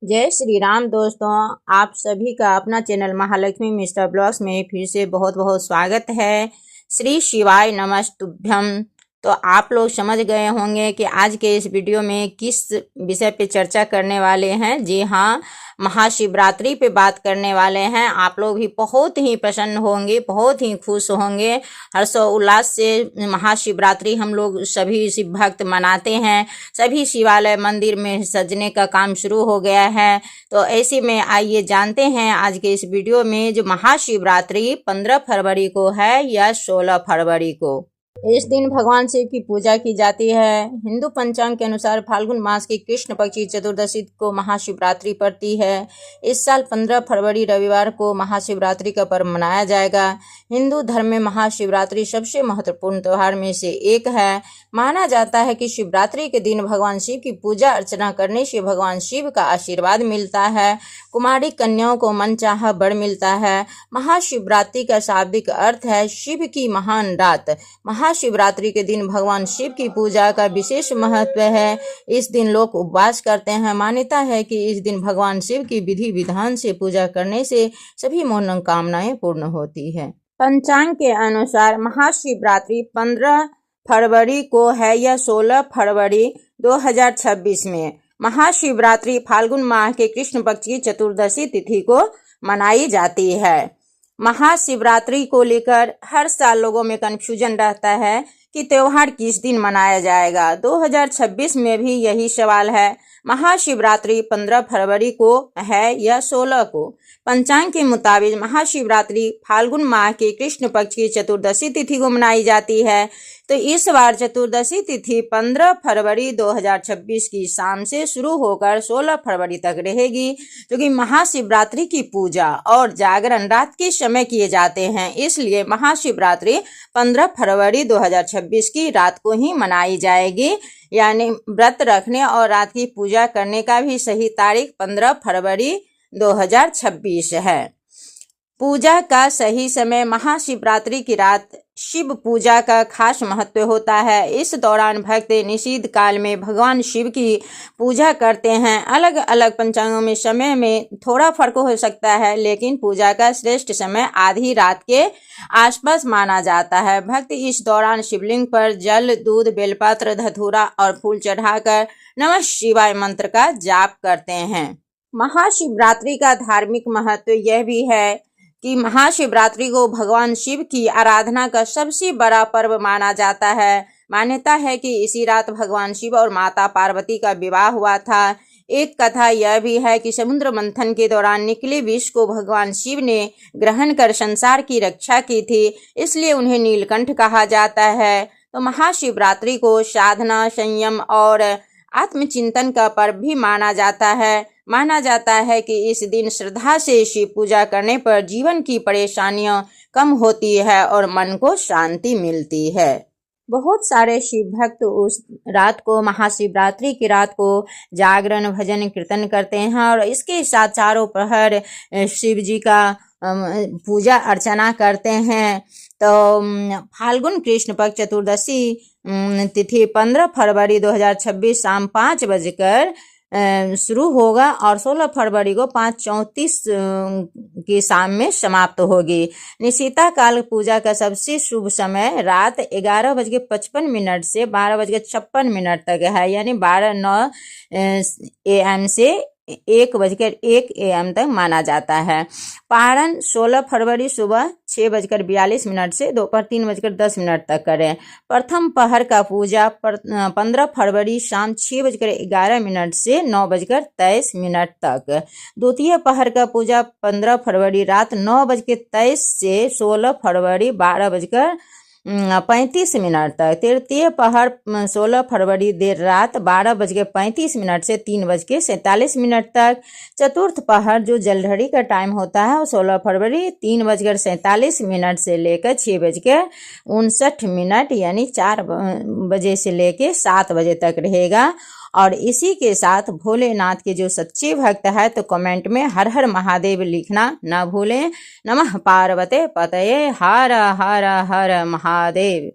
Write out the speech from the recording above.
जय श्री राम दोस्तों, आप सभी का अपना चैनल महालक्ष्मी मिश्रा ब्लॉग्स में फिर से बहुत बहुत स्वागत है। श्री शिवाय नमस्तुभ्यम। तो आप लोग समझ गए होंगे कि आज के इस वीडियो में किस विषय पे चर्चा करने वाले हैं। जी हाँ, महाशिवरात्रि पे बात करने वाले हैं। आप लोग भी बहुत ही प्रसन्न होंगे, बहुत ही खुश होंगे। हर्षोल्लास से महाशिवरात्रि हम लोग सभी शिव भक्त मनाते हैं। सभी शिवालय मंदिर में सजने का काम शुरू हो गया है। तो ऐसे में आइए जानते हैं आज के इस वीडियो में जो महाशिवरात्रि 15 फरवरी को है या 16 फरवरी को। इस दिन भगवान शिव की पूजा की जाती है। हिंदू पंचांग के अनुसार फाल्गुन मास की कृष्ण पक्ष की चतुर्दशी को महाशिवरात्रि पड़ती है। इस साल 15 फरवरी रविवार को महाशिवरात्रि का पर्व मनाया जाएगा। हिंदू धर्म में महाशिवरात्रि सबसे महत्वपूर्ण त्योहार में से एक है। माना जाता है कि शिवरात्रि के दिन भगवान शिव की पूजा अर्चना करने से भगवान शिव का आशीर्वाद मिलता है। कुमारी कन्याओं को मनचाहा वर मिलता है। महाशिवरात्रि का शाब्दिक अर्थ है शिव की महान रात। महाशिवरात्रि के दिन भगवान शिव की पूजा का विशेष महत्व है। इस दिन लोग उपवास करते हैं। मान्यता है कि इस दिन भगवान शिव की विधि विधान से पूजा करने से सभी मनोकामनाएं पूर्ण होती है। पंचांग के अनुसार महाशिवरात्रि 15 फरवरी को है या 16 फरवरी 2026 में। महाशिवरात्रि फाल्गुन माह के कृष्ण पक्ष की चतुर्दशी तिथि को मनाई जाती है। महाशिवरात्रि को लेकर हर साल लोगों में कंफ्यूजन रहता है कि त्योहार किस दिन मनाया जाएगा। 2026 में भी यही सवाल है। महाशिवरात्रि 15 फरवरी को है या 16 को। पंचांग के मुताबिक महाशिवरात्रि फाल्गुन माह के कृष्ण पक्ष की चतुर्दशी तिथि को मनाई जाती है। तो इस बार चतुर्दशी तिथि 15 फरवरी 2026 की शाम से शुरू होकर 16 फरवरी तक रहेगी, क्योंकि महाशिवरात्रि की पूजा और जागरण रात के समय किए जाते हैं। इसलिए महाशिवरात्रि 15 फरवरी 2026 की रात को ही मनाई जाएगी। यानी व्रत रखने और रात की पूजा करने का भी सही तारीख 15 फरवरी 2026 है। पूजा का सही समय महाशिवरात्रि की रात शिव पूजा का खास महत्व होता है। इस दौरान भक्त निषिद्ध काल में भगवान शिव की पूजा करते हैं। अलग अलग पंचांगों में समय में थोड़ा फर्क हो सकता है, लेकिन पूजा का श्रेष्ठ समय आधी रात के आसपास माना जाता है। भक्त इस दौरान शिवलिंग पर जल, दूध, बेलपत्र, धतूरा और फूल चढ़ाकर नमः शिवाय मंत्र का जाप करते हैं। महाशिवरात्रि का धार्मिक महत्व यह भी है कि महाशिवरात्रि को भगवान शिव की आराधना का सबसे बड़ा पर्व माना जाता है। मान्यता है कि इसी रात भगवान शिव और माता पार्वती का विवाह हुआ था। एक कथा यह भी है कि समुद्र मंथन के दौरान निकले विष को भगवान शिव ने ग्रहण कर संसार की रक्षा की थी, इसलिए उन्हें नीलकंठ कहा जाता है। तो महाशिवरात्रि को साधना, संयम और आत्मचिंतन का पर्व भी माना जाता है। माना जाता है कि इस दिन श्रद्धा से शिव पूजा करने पर जीवन की परेशानियां कम होती है और मन को शांति मिलती है। बहुत सारे शिव भक्त उस रात को, महाशिवरात्रि की रात को जागरण, भजन, कीर्तन करते हैं और इसके साथ चारों प्रहर शिव जी का पूजा अर्चना करते हैं। तो फाल्गुन कृष्ण पक्ष चतुर्दशी तिथि 15 फरवरी 2026 शाम 5 बजकर शुरू होगा और 16 फरवरी को 5:34 की शाम में समाप्त होगी। निशिता काल पूजा का सबसे शुभ समय रात 11:55 से 12:56 तक है, यानी 12:09 AM से 1:01 AM तक माना जाता है। पारण 16 फरवरी सुबह 6:42 से दोपहर 3:10 तक करें। प्रथम पहर का पूजा 15 फरवरी शाम 6:11 से 9:23 तक। द्वितीय पहर का पूजा 15 फरवरी रात 9:23 से 16 फरवरी 12:35 तक। तृतीय पहर 16 फरवरी देर रात 12:35 से 3:47 तक। चतुर्थ पहर जो जलधरी का टाइम होता है वो 16 फरवरी 3:47 से लेकर 6:59 यानी 4 बजे से लेकर 7 बजे तक रहेगा। और इसी के साथ भोलेनाथ के जो सच्चे भक्त है तो कमेंट में हर हर महादेव लिखना ना भूलें। नमः पार्वते पतये हर हर हर महादेव।